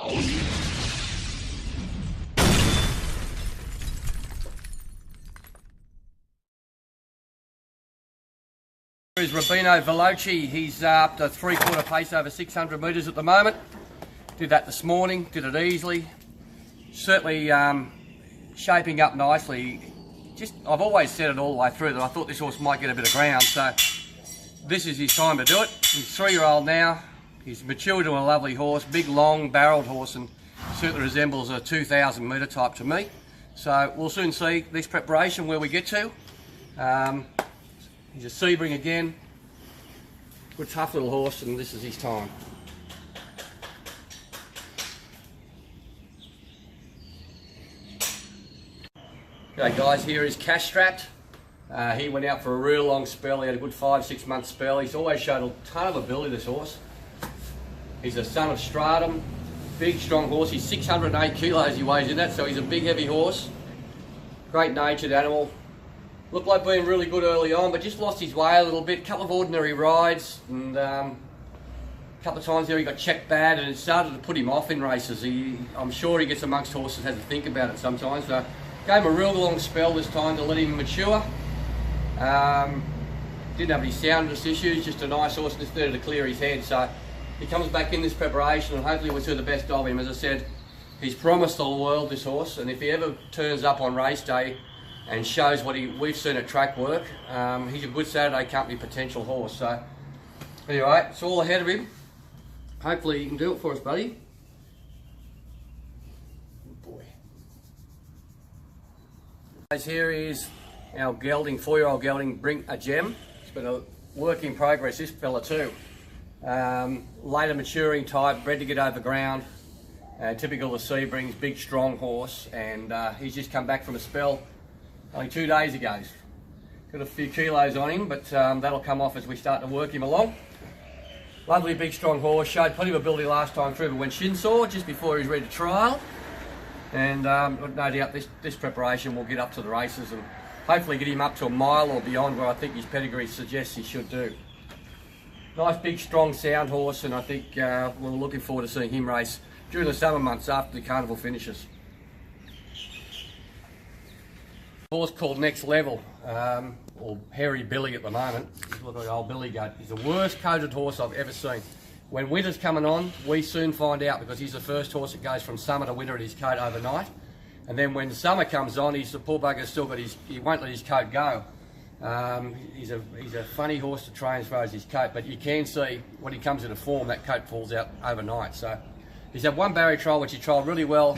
Is Racino Veloci. He's up to 3/4 pace over 600 metres at the moment. Did that this morning, did it easily. Certainly shaping up nicely. I've always said it all the way through that I thought this horse might get a bit of ground, so this is his time to do it. He's 3-year-old now. He's matured to a lovely horse, big long barreled horse, and certainly resembles a 2,000 metre type to me. So we'll soon see this preparation where we get to. He's a Sebring again, good tough little horse, and this is his time. Okay guys, here is Cash Strapped. He went out for a real long spell. He had a good 5-6 month spell. He's always showed a ton of ability, this horse. He's a son of Stratum, big strong horse. He's 608 kilos he weighs in that, so he's a big heavy horse. Great natured animal. Looked like being really good early on, but just lost his way a little bit. A couple of ordinary rides, and a couple of times there he got checked bad, and it started to put him off in races. I'm sure he gets amongst horses, has to think about it sometimes. So gave him a real long spell this time to let him mature. Didn't have any soundness issues, just a nice horse just there to clear his head. So he comes back in this preparation, and hopefully we'll see the best of him. As I said, he's promised the world, this horse, and if he ever turns up on race day and shows what we've seen at track work, he's a good Saturday company potential horse. So anyway, it's all ahead of him. Hopefully you can do it for us, buddy. Good boy. Guys, here is our gelding, 4-year-old gelding, Bring a Gem. It's been a work in progress, this fella too. Later maturing type, bred to get over ground. Typical of Sebrings, big strong horse, and he's just come back from a spell only 2 days ago. Got a few kilos on him, but that'll come off as we start to work him along. Lovely big strong horse, showed plenty of ability last time through, but went shin sore just before he was ready to trial. And no doubt this preparation will get up to the races and hopefully get him up to a mile or beyond where I think his pedigree suggests he should do. Nice big strong sound horse, and I think we're looking forward to seeing him race during the summer months after the carnival finishes. Horse called Next Level, or Hairy Billy at the moment. He's looking like old Billy Goat. He's the worst coated horse I've ever seen. When winter's coming on, we soon find out, because he's the first horse that goes from summer to winter in his coat overnight. And then when summer comes on, the poor bugger's still got he won't let his coat go. He's a funny horse to train as far as his coat, but you can see when he comes into form, that coat falls out overnight. So he's had one barrier trial, which he trialled really well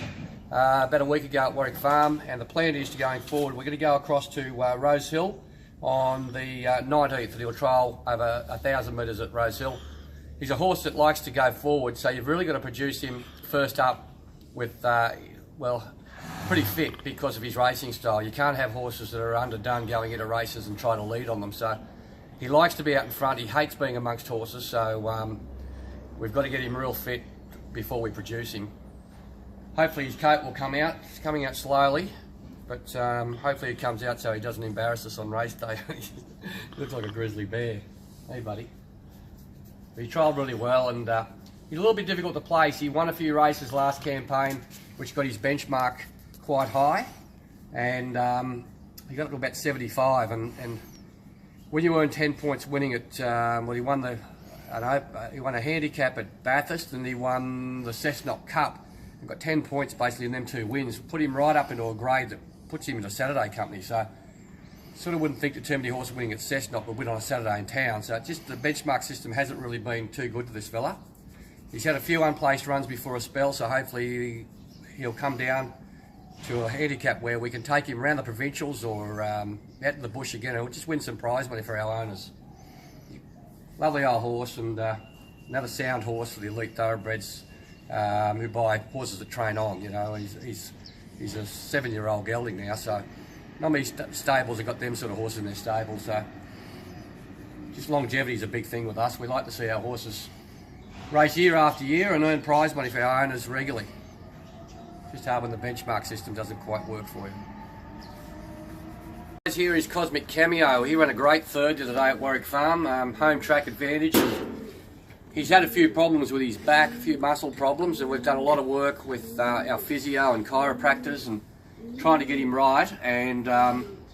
about a week ago at Warwick Farm, and the plan is to going forward, we're going to go across to Rose Hill on the 19th, and he'll trial over 1,000 metres at Rose Hill. He's a horse that likes to go forward, so you've really got to produce him first up with, well, pretty fit because of his racing style. You can't have horses that are underdone going into races and try to lead on them. So he likes to be out in front. He hates being amongst horses, so we've got to get him real fit before we produce him. Hopefully his coat will come out. It's coming out slowly, but hopefully it comes out so he doesn't embarrass us on race day. He looks like a grizzly bear. Hey buddy. But he trialled really well, and he's a little bit difficult to place. He won a few races last campaign, which got his benchmark quite high, and he got up to about 75, and when you earn 10 points winning at, well, he won a handicap at Bathurst, and he won the Cessnock Cup, and got 10 points basically in them 2 wins, put him right up into a grade that puts him into Saturday company. So sort of wouldn't think that too many horses winning at Cessnock would win on a Saturday in town. So just the benchmark system hasn't really been too good to this fella. He's had a few unplaced runs before a spell, so hopefully he'll come down to a handicap where we can take him around the provincials or out in the bush again, and we'll just win some prize money for our owners. Lovely old horse, and another sound horse for the elite thoroughbreds who buy horses that train on. You know, he's a 7-year-old gelding now, so not many stables have got them sort of horses in their stables. So just longevity is a big thing with us. We like to see our horses race year after year and earn prize money for our owners regularly. Just hard when the benchmark system doesn't quite work for you. Here is Cosmic Cameo. He ran a great third today at Warwick Farm. Home track advantage. He's had a few problems with his back, a few muscle problems, and we've done a lot of work with our physio and chiropractors and trying to get him right. And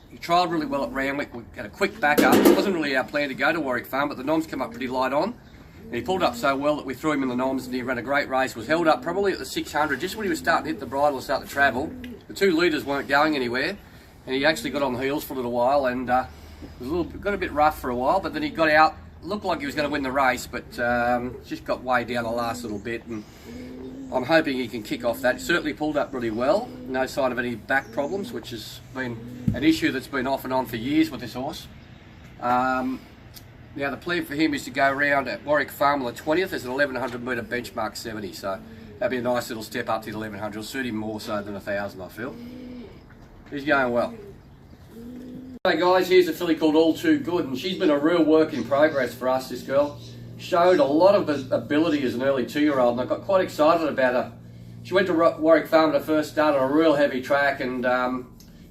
he trialled really well at Randwick. We had a quick backup. It wasn't really our plan to go to Warwick Farm, but the noms come up pretty light on. And he pulled up so well that we threw him in the noms and he ran a great race. Was held up probably at the 600, just when he was starting to hit the bridle and start to travel. The 2 leaders weren't going anywhere, and he actually got on the heels for a little while and got a bit rough for a while, but then he got out. Looked like he was going to win the race, but just got way down the last little bit, and I'm hoping he can kick off that. He certainly pulled up really well. No sign of any back problems, which has been an issue that's been off and on for years with this horse. Now the plan for him is to go around at Warwick Farm on the 20th. There's an 1100 metre benchmark 70, so that'd be a nice little step up to the 1100. It'll suit him more so than 1000, I feel. He's going well. Hey guys, here's a filly called All Too Good, and she's been a real work in progress for us, this girl. Showed a lot of ability as an early 2-year-old, and I got quite excited about her. She went to Warwick Farm when I first started on a real heavy track and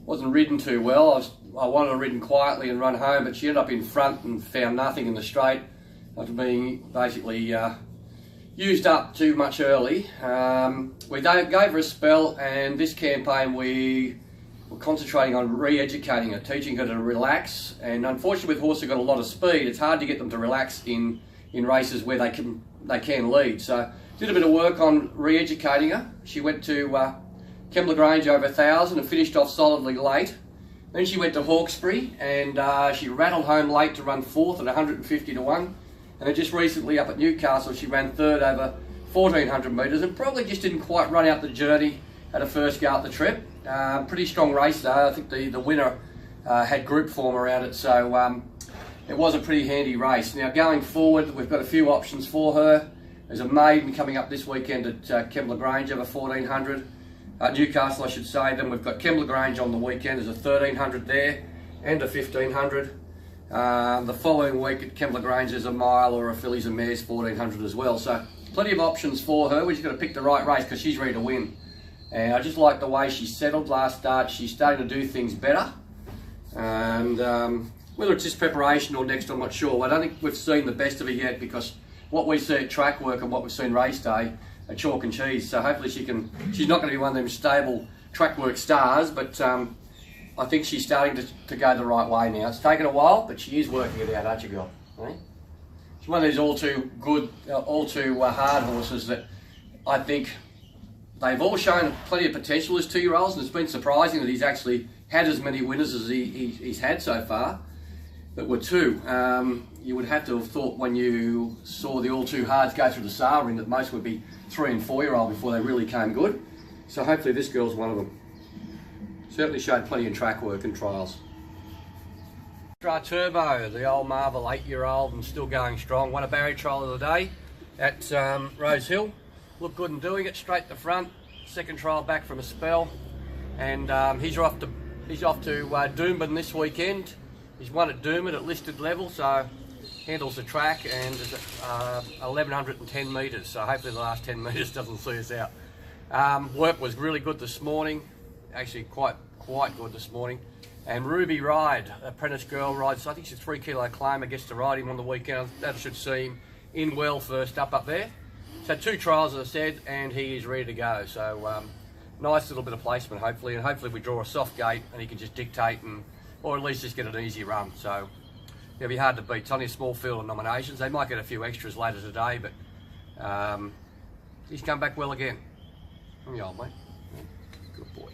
wasn't ridden too well. I wanted her ridden quietly and run home, but she ended up in front and found nothing in the straight after being basically used up too much early. We gave her a spell, and this campaign we we're concentrating on re-educating her, teaching her to relax. And unfortunately with horses who've got a lot of speed, it's hard to get them to relax in races where they can lead. So did a bit of work on re-educating her. She went to Kembla Grange over 1000 and finished off solidly late. Then she went to Hawkesbury and she rattled home late to run 4th at 150 to 1. And then just recently up at Newcastle she ran 3rd over 1400 metres and probably just didn't quite run out the journey at her first go up the trip. Pretty strong race though. I think the winner had group form around it, so it was a pretty handy race. Now going forward, we've got a few options for her. There's a maiden coming up this weekend at Kembla Grange over 1400, Newcastle I should say. Then we've got Kembla Grange on the weekend. There's a 1300 there and a 1500. The following week at Kembla Grange there's a mile or a fillies and mares 1400 as well. So plenty of options for her. We just got to pick the right race because she's ready to win. And I just like the way she settled last start. She's starting to do things better. And whether it's this preparation or next, I'm not sure. I don't think we've seen the best of her yet because what we see at track work and what we've seen race day are chalk and cheese. So hopefully she's not going to be one of them stable track work stars, but I think she's starting to go the right way now. It's taken a while, but she is working it out, aren't you, girl? Eh? She's one of these all too good, all too hard horses that I think they've all shown plenty of potential as 2-year-olds, and it's been surprising that he's actually had as many winners as he's had so far that were 2. You would have to have thought when you saw the all too hards go through the sale ring that most would be 3- and 4-year-old before they really came good. So hopefully this girl's one of them. Certainly showed plenty of track work and trials. Turbo, the old Marvel 8-year-old and still going strong. Won a barrier trial of the day at Rose Hill. Looked good in doing it, straight to front. Second trial back from a spell, and he's off to Doomben this weekend. He's won at Doomben at listed level, so handles the track and is at 1110 metres. So hopefully the last 10 metres doesn't see us out. Work was really good this morning, actually quite good this morning. And Ruby Ride, apprentice girl rides. I think she's a 3 kilo claimer, gets to ride him on the weekend. That should see him in well first up there. So 2 trials, as I said, and he is ready to go. So nice little bit of placement, hopefully, and hopefully we draw a soft gate and he can just dictate or at least just get an easy run. So it'll be hard to beat. It's only a small field of nominations. They might get a few extras later today, but he's come back well again. I'm the old mate. Good boy.